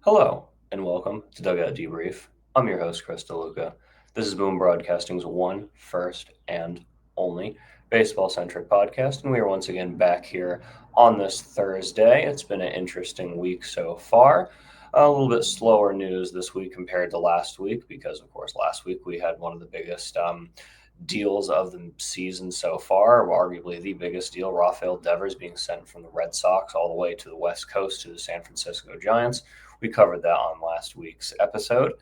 Hello, and welcome to Dugout Debrief. I'm your host, Chris DeLuca. This is Boom Broadcasting's one, first, and only baseball-centric podcast, and we are once again back here on this Thursday. It's been an interesting week so far. A little bit slower news this week compared to last week because, of course, last week we had one of the biggest deals of the season so far, arguably the biggest deal. Rafael Devers being sent from the Red Sox all the way to the West Coast to the San Francisco Giants. We covered that on last week's episode.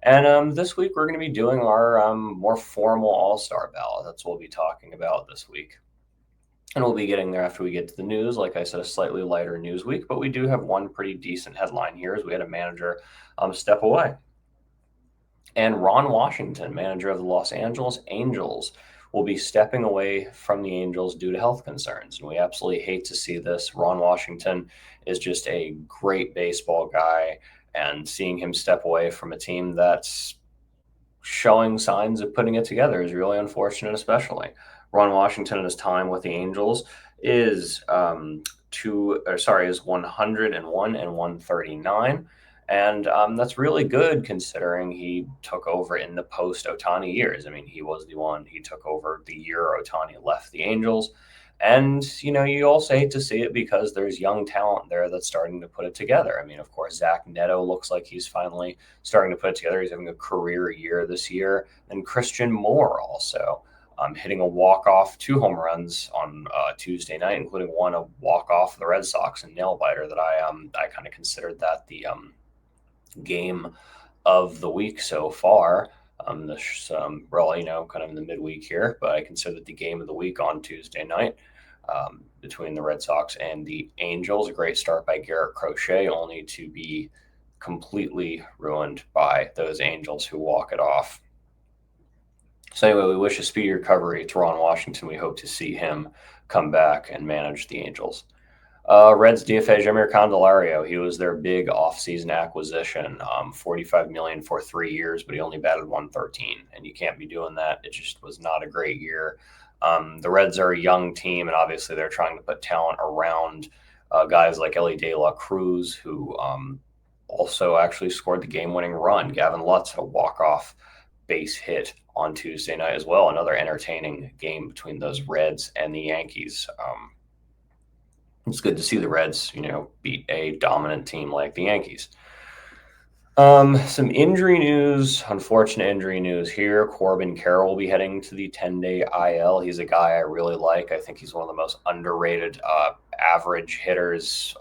And this week we're going to be doing our more formal All-Star ballot. That's what we'll be talking about this week. And we'll be getting there after we get to the news. Like I said, a slightly lighter news week, but we do have one pretty decent headline here as we had a manager step away. And Ron Washington, manager of the Los Angeles Angels, will be stepping away from the Angels due to health concerns. And we absolutely hate to see this. Ron Washington is just a great baseball guy, and seeing him step away from a team that's showing signs of putting it together is really unfortunate, especially. Ron Washington in his time with the Angels is is 101 and 139. And that's really good considering he took over in the post Otani years. I mean, he was the one, he took over the year Otani left the Angels. And, you also hate to see it because there's young talent there that's starting to put it together. I mean, of course, Zach Neto looks like he's finally starting to put it together. He's having a career year this year. And Christian Moore also hitting a walk-off 2 home runs on Tuesday night, including one a walk-off of the Red Sox and nail-biter that I kind of considered that the game of the week so far. This really, kind of in the midweek here, but I consider it the game of the week on Tuesday night between the Red Sox and the Angels. A great start by Garrett Crochet, only to be completely ruined by those Angels who walk it off. So anyway, we wish a speedy recovery to Ron Washington. We hope to see him come back and manage the Angels. Reds DFA Jeimer Candelario. He was their big offseason acquisition, $45 million for 3 years, but he only batted 113, and you can't be doing that. It just was not a great year. The Reds are a young team, and obviously they're trying to put talent around guys like Ellie De La Cruz, who also actually scored the game-winning run. Gavin Lutz had a walk-off base hit on Tuesday night as well. Another entertaining game between those Reds and the Yankees. It's good to see the Reds, beat a dominant team like the Yankees. Some injury news, unfortunate injury news here. Corbin Carroll will be heading to the 10-day IL. He's a guy I really like. I think he's one of the most underrated average hitters,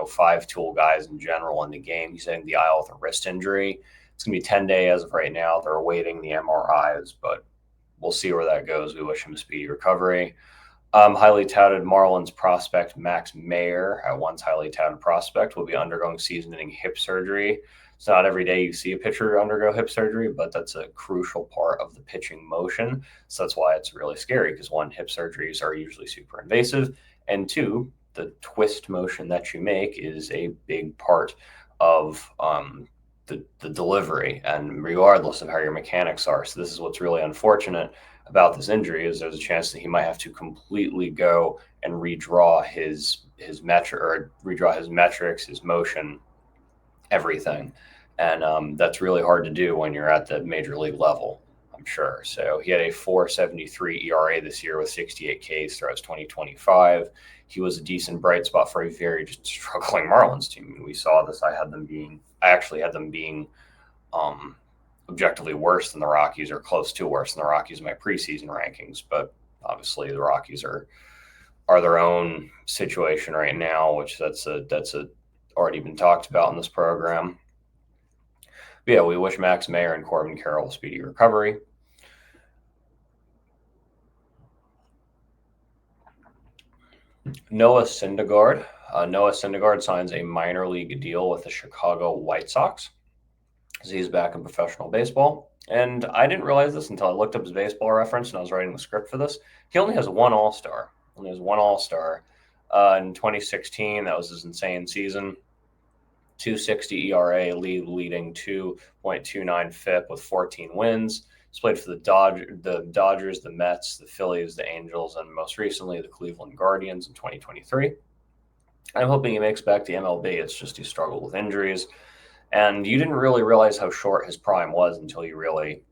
five-tool guys in general in the game. He's heading to the IL with a wrist injury. It's going to be 10 days as of right now. They're awaiting the MRIs, but we'll see where that goes. We wish him a speedy recovery. Highly touted Marlins prospect Max Meyer, once highly touted prospect, will be undergoing season-ending hip surgery. It's not every day you see a pitcher undergo hip surgery, but that's a crucial part of the pitching motion. So that's why it's really scary because one, hip surgeries are usually super invasive, and two, the twist motion that you make is a big part of the delivery, and regardless of how your mechanics are. So this is what's really unfortunate about this injury is there's a chance that he might have to completely go and redraw his metrics, his motion, everything. And that's really hard to do when you're at the major league level, I'm sure. So he had a 4.73 ERA this year with 68 Ks throughout 2025. He was a decent bright spot for a very just struggling Marlins team. We saw this. I actually had them being objectively worse than the Rockies or close to worse than the Rockies in my preseason rankings. But obviously the Rockies are their own situation right now, which that's already been talked about in this program. But yeah, we wish Max Meyer and Corbin Carroll a speedy recovery. Noah Syndergaard signs a minor league deal with the Chicago White Sox. So he's back in professional baseball. And I didn't realize this until I looked up his baseball reference and I was writing the script for this. He only has one All-Star. In 2016. That was his insane season. 2.60 ERA, leading 2.29 FIP with 14 wins. He's played for the Dodgers, the Mets, the Phillies, the Angels, and most recently the Cleveland Guardians in 2023. I'm hoping he makes back to MLB. It's just he struggled with injuries. And you didn't really realize how short his prime was until you really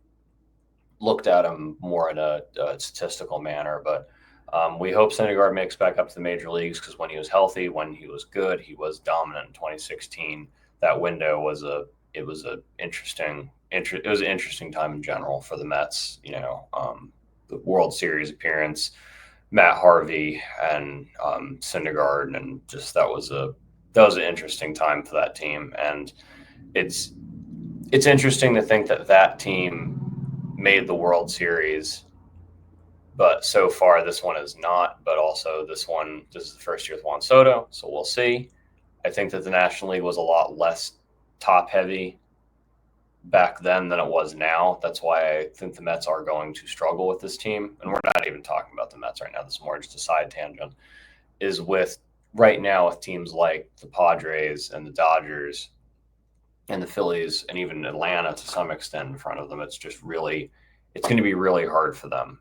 looked at him more in a statistical manner. But we hope Syndergaard makes back up to the major leagues because when he was healthy, when he was good, he was dominant in 2016. That window was an interesting time in general for the Mets. The World Series appearance, Matt Harvey and Syndergaard, and just that was an interesting time for that team. And it's it's interesting to think that that team made the World Series, but so far this one is not. But also this is the first year with Juan Soto, so we'll see. I think that the National League was a lot less top heavy back then than it was now. That's why I think the Mets are going to struggle with this team. And we're not even talking about the Mets right now. This is more just a side tangent. Is with right now with teams like the Padres and the Dodgers and the Phillies and even Atlanta to some extent in front of them. It's going to be really hard for them.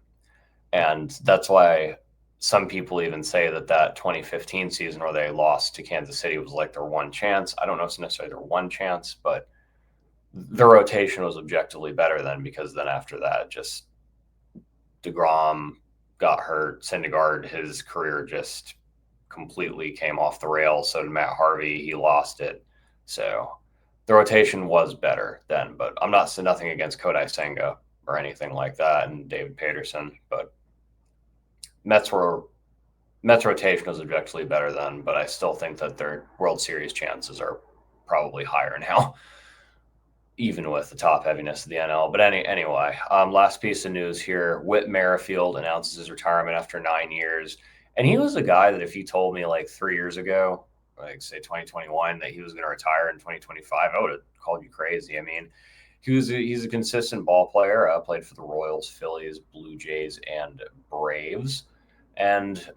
And that's why some people even say that 2015 season where they lost to Kansas City was like their one chance. I don't know if it's necessarily their one chance, but the rotation was objectively better then, because then after that, just DeGrom got hurt. Syndergaard, his career just completely came off the rails. So did Matt Harvey. He lost it. So the rotation was better then, but I'm not saying nothing against Kodai Senga or anything like that and David Peterson, but Mets rotation was objectively better then, but I still think that their World Series chances are probably higher now, even with the top heaviness of the NL. But anyway, last piece of news here: Whit Merrifield announces his retirement after 9 years, and he was a guy that if you told me like 3 years ago, like say 2021, that he was going to retire in 2025, I would have called you crazy. I mean, he's a consistent ball player. Played for the Royals, Phillies, Blue Jays, and Braves, and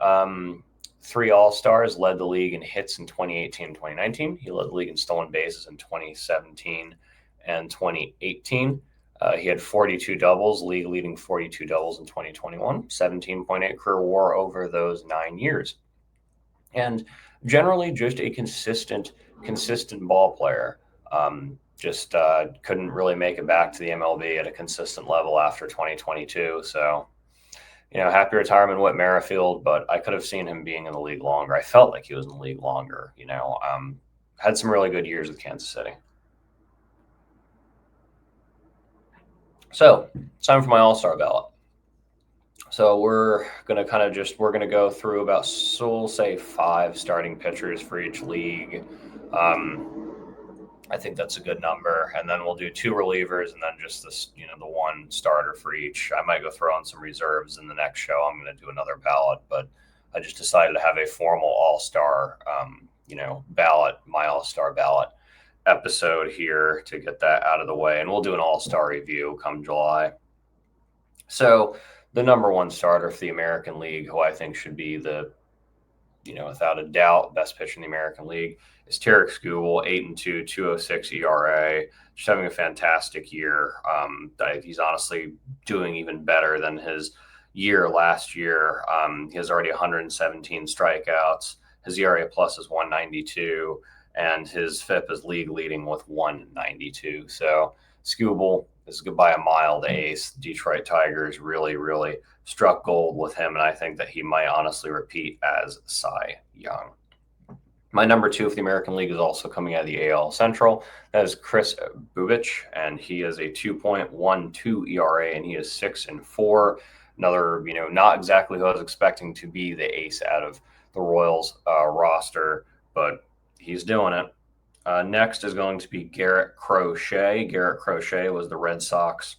3 All-Stars. Led the league in hits in 2018 and 2019. He led the league in stolen bases in 2017 and 2018. He had 42 doubles, league leading 42 doubles in 2021, 17.8 career WAR over those 9 years, and generally just a consistent ball player. Just couldn't really make it back to the MLB at a consistent level after 2022. So, happy retirement Whit Merrifield, but I could have seen him being in the league longer. I felt like he was in the league longer. Had some really good years with Kansas City. So it's time for my All-Star ballot. So we're going to go through about, so we'll say 5 starting pitchers for each league. I think that's a good number. And then we'll do 2 relievers and then just this, the 1 starter for each. I might go throw in some reserves in the next show. I'm going to do another ballot, but I just decided to have a formal All-Star, ballot, my All-Star ballot episode here to get that out of the way. And we'll do an All-Star review come July. So the number 1 starter for the American League, who I think should be without a doubt, best pitcher in the American League, is Tarik Skubal, 8-2, 2.06 ERA, just having a fantastic year. He's honestly doing even better than his year last year. He has already 117 strikeouts. His ERA plus is 1.92, and his FIP is league leading with 1.92. So Skubal is by a mile the ace. Detroit Tigers really, really struck gold with him, and I think that he might honestly repeat as Cy Young. My number 2 for the American League is also coming out of the AL Central. That is Kris Bubic, and he is a 2.12 ERA, and he is 6-4. Another, not exactly who I was expecting to be the ace out of the Royals roster, but he's doing it. Next is going to be Garrett Crochet. Garrett Crochet was the Red Sox,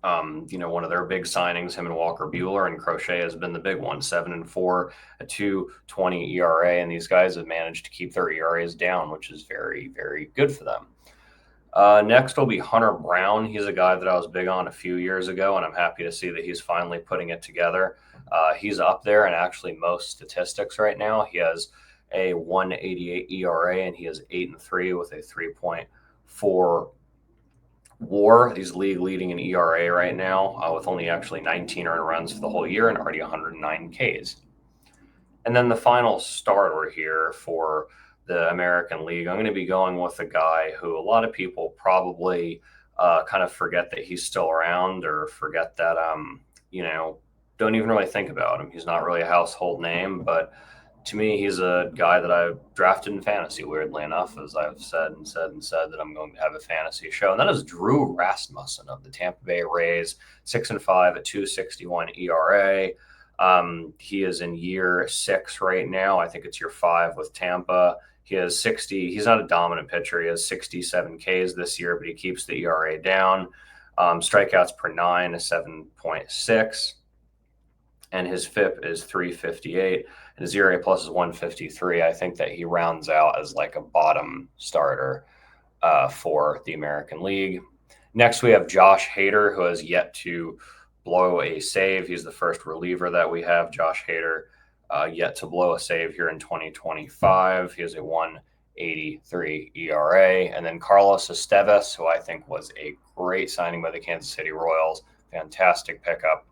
one of their big signings, him and Walker Buehler, and Crochet has been the big one, 7-4, a 2.20 ERA, and these guys have managed to keep their ERAs down, which is very, very good for them. Next will be Hunter Brown. He's a guy that I was big on a few years ago, and I'm happy to see that he's finally putting it together. He's up there in actually most statistics right now. He has a 1.88 ERA, and he is 8-3 with a 3.4 WAR. He's league leading in ERA right now, with only actually 19 earned runs for the whole year and already 109 Ks. And then the final starter here for the American League, I'm going to be going with a guy who a lot of people probably kind of forget that he's still around, or forget that, you know, don't even really think about him. He's not really a household name, but to me, he's a guy that I drafted in fantasy, weirdly enough, as I've said and said and said that I'm going to have a fantasy show. And that is Drew Rasmussen of the Tampa Bay Rays, 6-5 at 2.61 ERA. He is in year 6 right now. I think it's year 5 with Tampa. He has 60. He's not a dominant pitcher. He has 67 Ks this year, but he keeps the ERA down. Strikeouts per 9 is 7.6. And his FIP is 358, and his ERA plus is 153. I think that he rounds out as like a bottom starter for the American League. Next, we have Josh Hader, who has yet to blow a save. He's the first reliever that we have. Josh Hader yet to blow a save here in 2025. He has a 1.83 ERA. And then Carlos Estevez, who I think was a great signing by the Kansas City Royals. Fantastic pickup.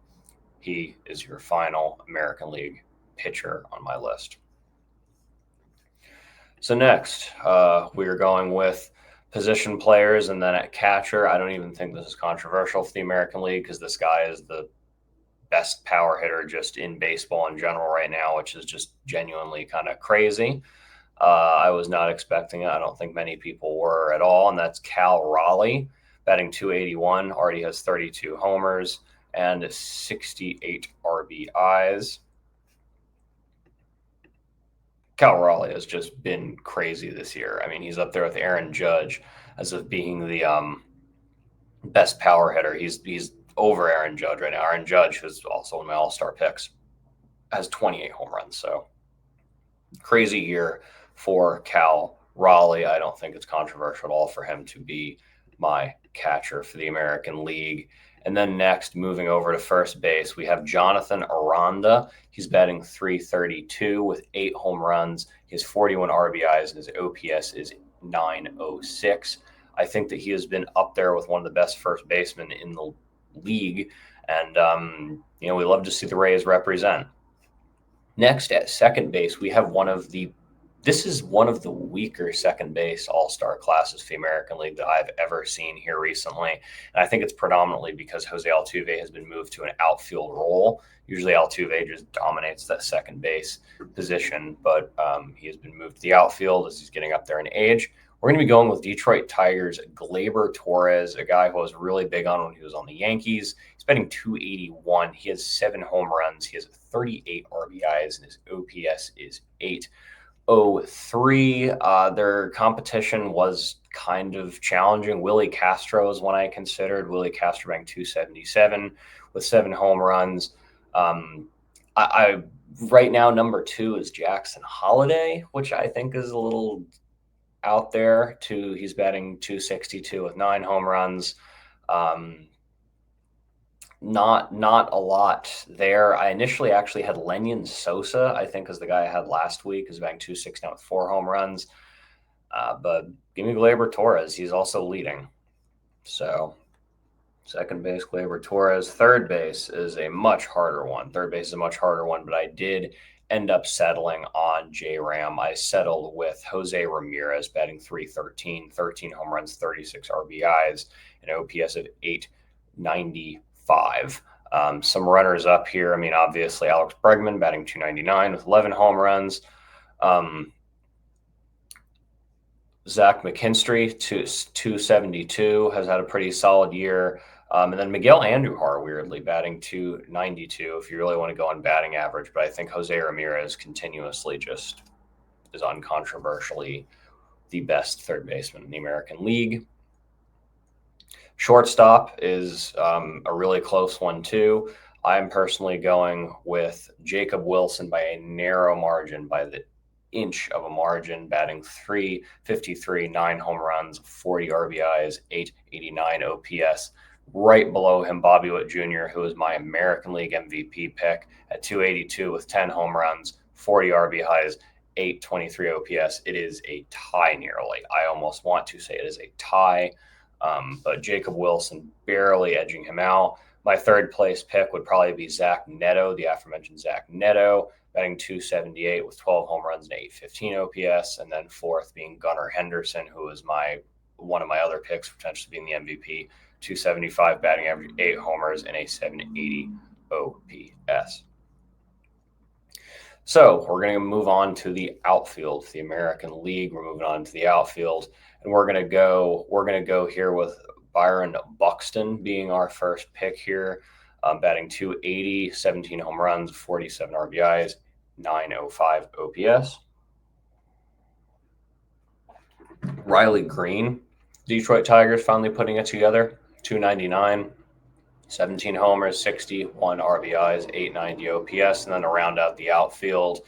He is your final American League pitcher on my list. So next, we are going with position players, and then at catcher, I don't even think this is controversial for the American League, because this guy is the best power hitter just in baseball in general right now, which is just genuinely kind of crazy. I was not expecting it. I don't think many people were at all, and that's Cal Raleigh, batting 281, already has 32 homers and 68 RBIs. Cal Raleigh has just been crazy this year. I mean, he's up there with Aaron Judge as of being the best power hitter. He's over Aaron Judge right now. Aaron Judge, who's also in my All-Star picks, has 28 home runs. So crazy year for Cal Raleigh. I don't think it's controversial at all for him to be my catcher for the American League. And then next, moving over to first base, we have Jonathan Aranda. He's batting 332 with 8 home runs. He has 41 RBIs, and his OPS is 906. I think that he has been up there with one of the best first basemen in the league. And, we love to see the Rays represent. Next, at second base, we have this is one of the weaker second base all-star classes for the American League that I've ever seen here recently. And I think it's predominantly because Jose Altuve has been moved to an outfield role. Usually Altuve just dominates that second base position, but he has been moved to the outfield as he's getting up there in age. We're going to be going with Detroit Tigers' Gleyber Torres, a guy who I was really big on when he was on the Yankees. He's batting 281. He has 7 home runs. He has 38 RBIs, and his OPS is 803. Their competition was kind of challenging. Willie Castro is one I considered. Willie Castro batting 277 with 7 home runs. I right now, number 2 is Jackson Holliday, which I think is a little out there too. He's batting 262 with 9 home runs. Not a lot there. I initially actually had Lenyon Sosa, I think, is the guy I had last week, is batting 269 with 4 home runs. But give me Gleyber Torres. He's also leading. So second base, Gleyber Torres. Third base is a much harder one. But I did end up settling on J-Ram. I settled with Jose Ramirez, batting 313, 13 home runs, 36 RBIs, an OPS of 895. Some runners up here. I mean, obviously, Alex Bregman batting 299 with 11 home runs. Zach McKinstry, 272, has had a pretty solid year. And then Miguel Andujar, weirdly, batting 292, if you really want to go on batting average. But I think Jose Ramirez continuously just is uncontroversially the best third baseman in the American League. Shortstop is a really close one, too. I'm personally going with Jacob Wilson by a narrow margin, by the inch of a margin, batting 353, 9 home runs, 40 RBIs, 889 OPS. Right below him, Bobby Witt Jr., who is my American League MVP pick at 282 with 10 home runs, 40 RBIs, 823 OPS. It is a tie nearly. I almost want to say it is a tie, but Jacob Wilson barely edging him out. My third place pick would probably be Zach Neto, the aforementioned Zach Neto, batting 278 with 12 home runs and 815 OPS. And then fourth being Gunnar Henderson, who is one of my other picks, potentially being the MVP, 275 batting average, 8 homers, and a 780 OPS. So we're going to move on to the outfield, the American League. We're moving on to the outfield, and we're going to go here with Byron Buxton being our first pick here, batting 280, 17 home runs, 47 RBIs, 905 OPS. Riley Green, Detroit Tigers, finally putting it together, 299. 17 homers, 61 RBIs, 890 OPS, and then to round out the outfield,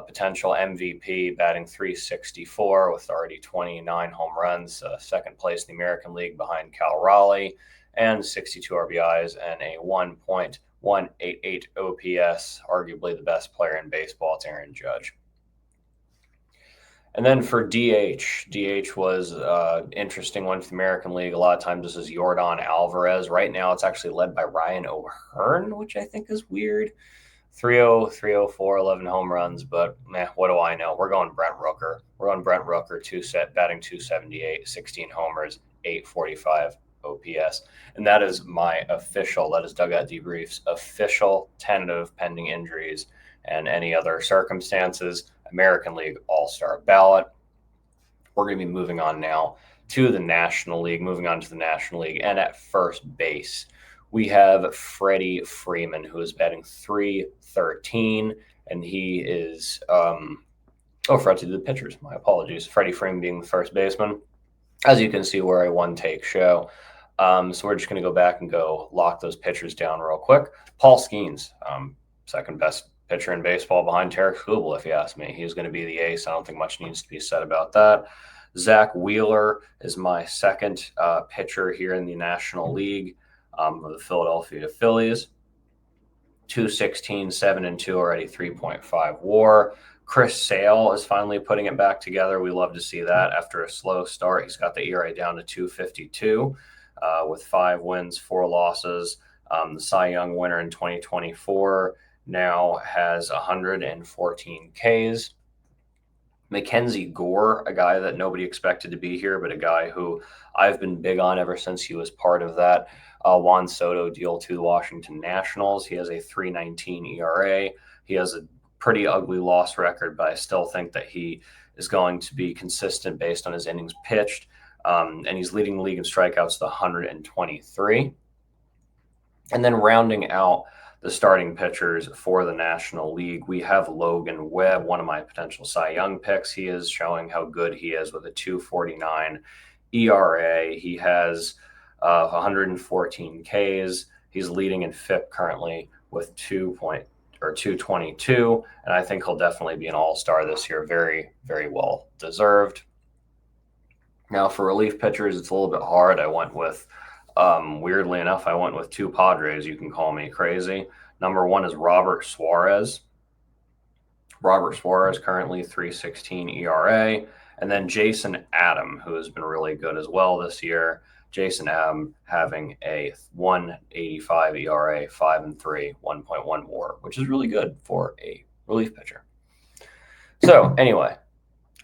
potential MVP batting 364 with already 29 home runs, second place in the American League behind Cal Raleigh, and 62 RBIs and a 1.188 OPS, arguably the best player in baseball. It's Aaron Judge. And then for DH was an interesting one for the American League. A lot of times this is Yordan Alvarez. Right now it's actually led by Ryan O'Hearn, which I think is weird. 3-0, 304, 11 home runs, but what do I know? We're going Brent Rooker. Batting 278, 16 homers, 845 OPS. And that is Dugout Debrief's official tentative pending injuries and any other circumstances American League All-Star ballot. We're going to be moving on now to the National League, and at first base, we have Freddie Freeman, who is batting 313, and he is, forgot to do the pitchers. My apologies. Freddie Freeman being the first baseman. As you can see, we're a one-take show. So we're just going to go back and lock those pitchers down real quick. Paul Skeens, second best pitcher in baseball behind Tarek Skubal, if you ask me. He's going to be the ace. I don't think much needs to be said about that. Zach Wheeler is my second pitcher here in the National League of the Philadelphia Phillies. 216, 7-2, already 3.5 WAR. Chris Sale is finally putting it back together. We love to see that after a slow start. He's got the ERA down to 2.52 with 5 wins, 4 losses. The Cy Young winner in 2024 now has 114 Ks. Mackenzie Gore, a guy that nobody expected to be here, but a guy who I've been big on ever since he was part of that Juan Soto deal to the Washington Nationals. He has a 3.19 ERA. He has a pretty ugly loss record, but I still think that he is going to be consistent based on his innings pitched. And he's leading the league in strikeouts to 123. And then rounding out the starting pitchers for the National League, we have Logan Webb, one of my potential Cy Young picks. He is showing how good he is with a 2.49 ERA. He has 114 Ks. He's leading in FIP currently with 222, and I think he'll definitely be an all-star this year. Very, very well deserved. Now for relief pitchers, it's a little bit hard. I went with weirdly enough, I went with 2 Padres. You can call me crazy. Number 1 is Robert Suarez. Robert Suarez currently 3.16 ERA. And then Jason Adam, who has been really good as well this year. Jason Adam having a 1.85 ERA, 5-3, 1.1 WAR, which is really good for a relief pitcher. So anyway,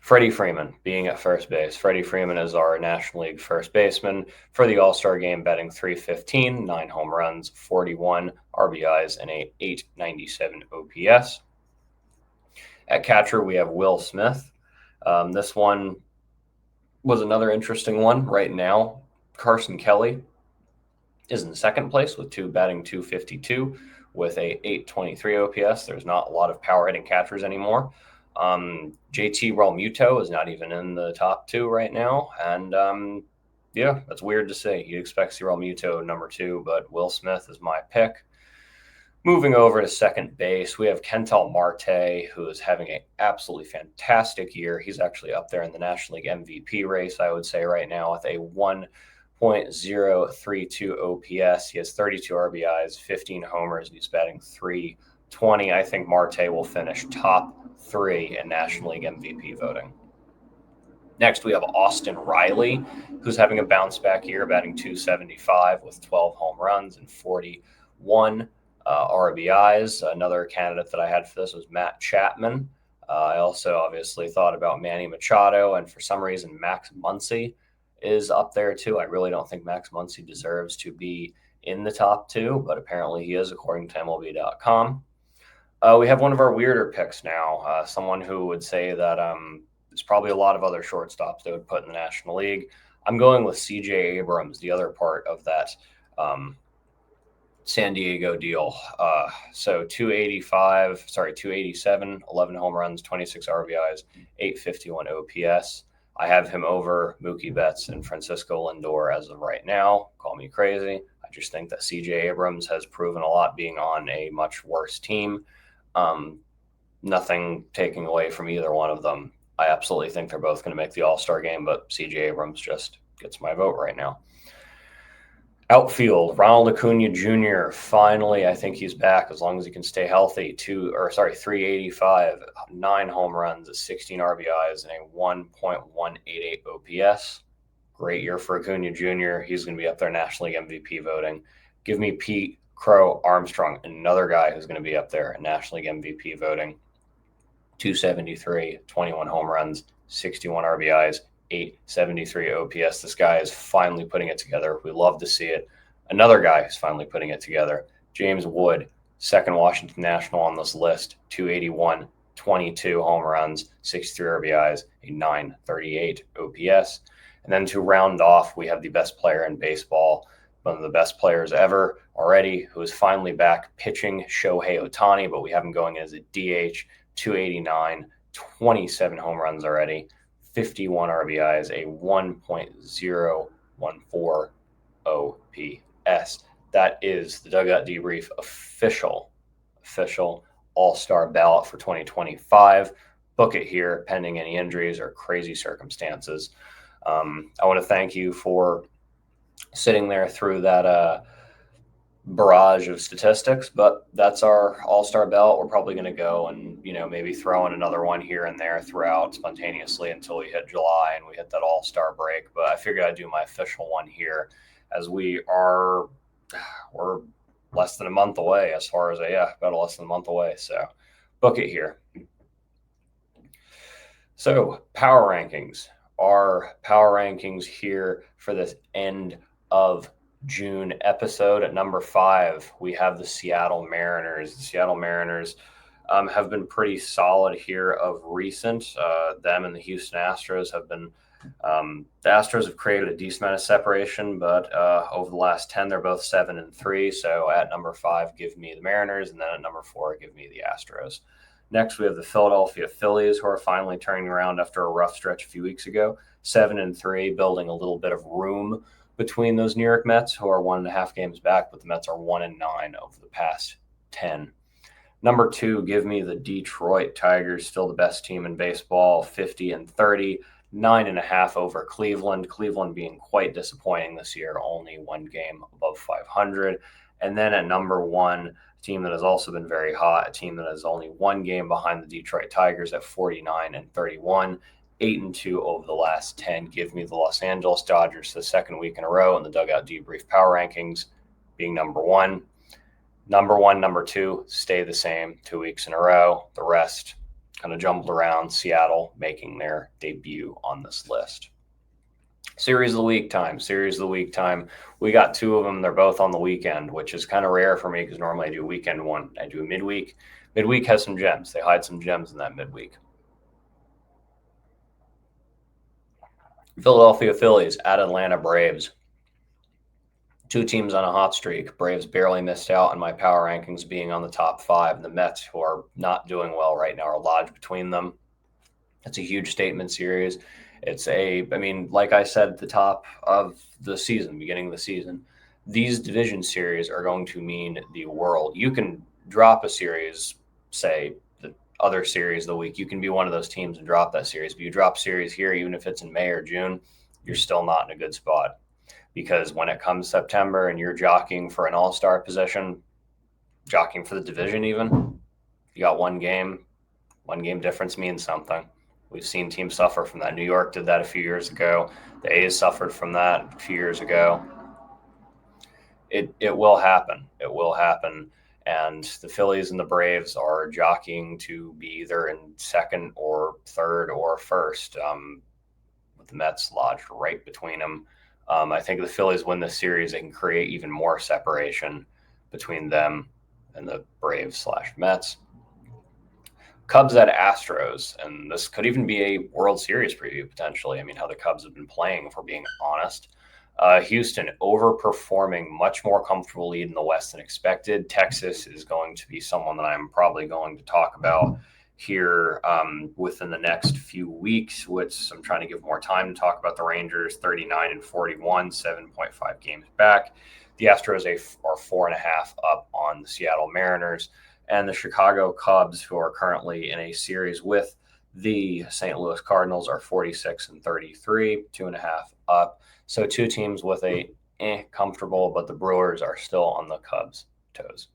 Freddie Freeman being at first base. Freddie Freeman is our National League first baseman for the All-Star game, batting 315, 9 home runs, 41 RBIs, and a 897 OPS. At catcher, we have Will Smith. This one was another interesting one. Right now, Carson Kelly is in second place with batting 252 with a 823 OPS. There's not a lot of power hitting catchers anymore. JT Realmuto is not even in the top 2 right now. And that's weird to say. You'd expect to see Realmuto number 2, but Will Smith is my pick. Moving over to second base, we have Kentel Marte, who is having an absolutely fantastic year. He's actually up there in the National League MVP race, I would say, right now with a 1.032 OPS. He has 32 RBIs, 15 homers, and he's batting 320. I think Marte will finish top 3 in National League MVP voting. Next, we have Austin Riley, who's having a bounce back year, batting .275 with 12 home runs and 41 RBIs. Another candidate that I had for this was Matt Chapman. I also obviously thought about Manny Machado, and for some reason, Max Muncy is up there too. I really don't think Max Muncy deserves to be in the top two, but apparently he is, according to MLB.com. We have one of our weirder picks now, someone who would say that there's probably a lot of other shortstops they would put in the National League. I'm going with C.J. Abrams, the other part of that San Diego deal. So 287, 11 home runs, 26 RBIs, 851 OPS. I have him over Mookie Betts and Francisco Lindor as of right now. Call me crazy. I just think that C.J. Abrams has proven a lot being on a much worse team. Nothing taking away from either one of them. I absolutely think they're both going to make the All-Star game, but C.J. Abrams just gets my vote right now. Outfield, Ronald Acuna Jr. Finally, I think he's back as long as he can stay healthy. 385, 9 home runs, 16 RBIs, and a 1.188 OPS. Great year for Acuna Jr. He's going to be up there National League MVP voting. Give me Pete Crow Armstrong, another guy who's going to be up there in National League MVP voting. 273, 21 home runs, 61 RBIs, 873 OPS. This guy is finally putting it together. We love to see it. Another guy who's finally putting it together, James Wood, second Washington National on this list, 281, 22 home runs, 63 RBIs, a 938 OPS. And then to round off, we have the best player in baseball, one of the best players ever already, who is finally back pitching, Shohei Ohtani, but we have him going as a DH, 289, 27 home runs already, 51 RBIs, a 1.014 OPS. That is the Dugout Debrief official All-Star ballot for 2025. Book it here, pending any injuries or crazy circumstances. I want to thank you for sitting there through that barrage of statistics, but that's our All-Star ballot. We're probably going to go and, maybe throw in another one here and there throughout spontaneously until we hit July and we hit that All-Star break. But I figured I'd do my official one here as we're less than a month away about less than a month away. So book it here. So power rankings. Our power rankings here for this end of June episode. At number 5, we have the Seattle Mariners. The Seattle Mariners have been pretty solid here of recent. Them and the Houston Astros have been the Astros have created a decent amount of separation, but over the last 10, they're both 7-3. So at number 5, give me the Mariners, and then at number 4, give me the Astros. Next, we have the Philadelphia Phillies, who are finally turning around after a rough stretch a few weeks ago. 7-3, building a little bit of room between those New York Mets, who are 1.5 games back, but the Mets are 1-9 over the past 10. Number 2, give me the Detroit Tigers, still the best team in baseball, 50-30, 9.5 over Cleveland. Cleveland being quite disappointing this year, only 1 game above 500. And then at number 1, a team that has also been very hot, a team that is only 1 game behind the Detroit Tigers at 49-31. 8-2 over the last 10. Give me the Los Angeles Dodgers the second week in a row in the Dugout Debrief Power Rankings, being number 1. Number 1, number 2 stay the same 2 weeks in a row. The rest kind of jumbled around. Seattle making their debut on this list. Series of the week time. We got 2 of them. They're both on the weekend, which is kind of rare for me because normally I do weekend one. I do midweek. Midweek has some gems. They hide some gems in that midweek. Philadelphia Phillies at Atlanta Braves. 2 teams on a hot streak. Braves barely missed out on my power rankings being on the top 5. And the Mets, who are not doing well right now, are lodged between them. It's a huge statement series. Like I said at the top of the season, beginning of the season, these division series are going to mean the world. You can drop a series, say the other series of the week. You can be one of those teams and drop that series. But you drop series here, even if it's in May or June, you're still not in a good spot. Because when it comes September and you're jockeying for an all-star position, jockeying for the division even, you got 1 game. 1 game difference means something. We've seen teams suffer from that. New York did that a few years ago. The A's suffered from that a few years ago. It will happen. It will happen. And the Phillies and the Braves are jockeying to be either in second or third or first, with the Mets lodged right between them. I think if the Phillies win this series, they can create even more separation between them and the Braves/Mets. Cubs at Astros, and this could even be a World Series preview potentially. I mean, how the Cubs have been playing, if we're being honest. Houston overperforming, much more comfortable lead in the West than expected. Texas is going to be someone that I'm probably going to talk about here within the next few weeks, which I'm trying to give more time to talk about. The Rangers 39-41, 7.5 games back. The Astros are 4.5 up on the Seattle Mariners. And the Chicago Cubs, who are currently in a series with the St. Louis Cardinals, are 46-33, 2.5 up. So two teams with a comfortable, but the Brewers are still on the Cubs' toes.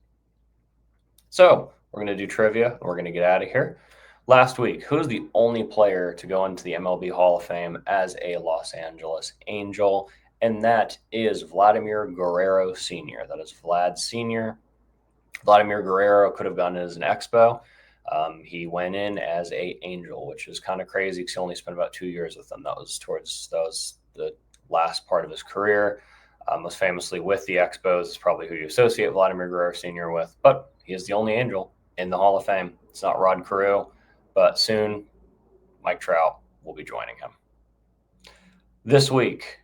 So we're going to do trivia. We're going to get out of here. Last week, who's the only player to go into the MLB Hall of Fame as a Los Angeles Angel? And that is Vladimir Guerrero Sr. That is Vlad Sr. Vladimir Guerrero could have gone in as an Expo. He went in as a Angel, which is kind of crazy because he only spent about 2 years with them. That was the last part of his career. Most famously with the Expos is probably who you associate Vladimir Guerrero Sr. with, but he is the only Angel in the Hall of Fame. It's not Rod Carew, but soon Mike Trout will be joining him. This week,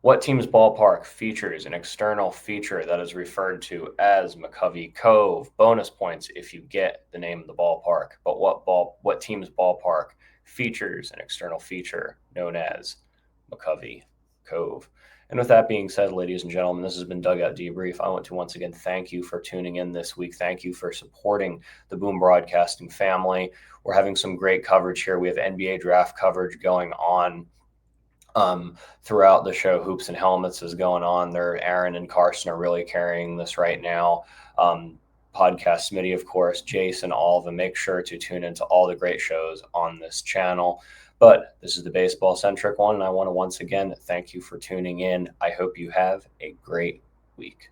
what team's ballpark features an external feature that is referred to as McCovey Cove? Bonus points if you get the name of the ballpark. But what team's ballpark features an external feature known as McCovey Cove? And with that being said, ladies and gentlemen, this has been Dugout Debrief. I want to once again thank you for tuning in this week. Thank you for supporting the Boom Broadcasting family. We're having some great coverage here. We have NBA draft coverage going on throughout the show. Hoops and Helmets is going on there. Aaron and Carson are really carrying this right now. Podcast Smitty, of course, Jason, all of them. Make sure to tune into all the great shows on this channel. But this is the baseball-centric one, and I want to once again thank you for tuning in. I hope you have a great week.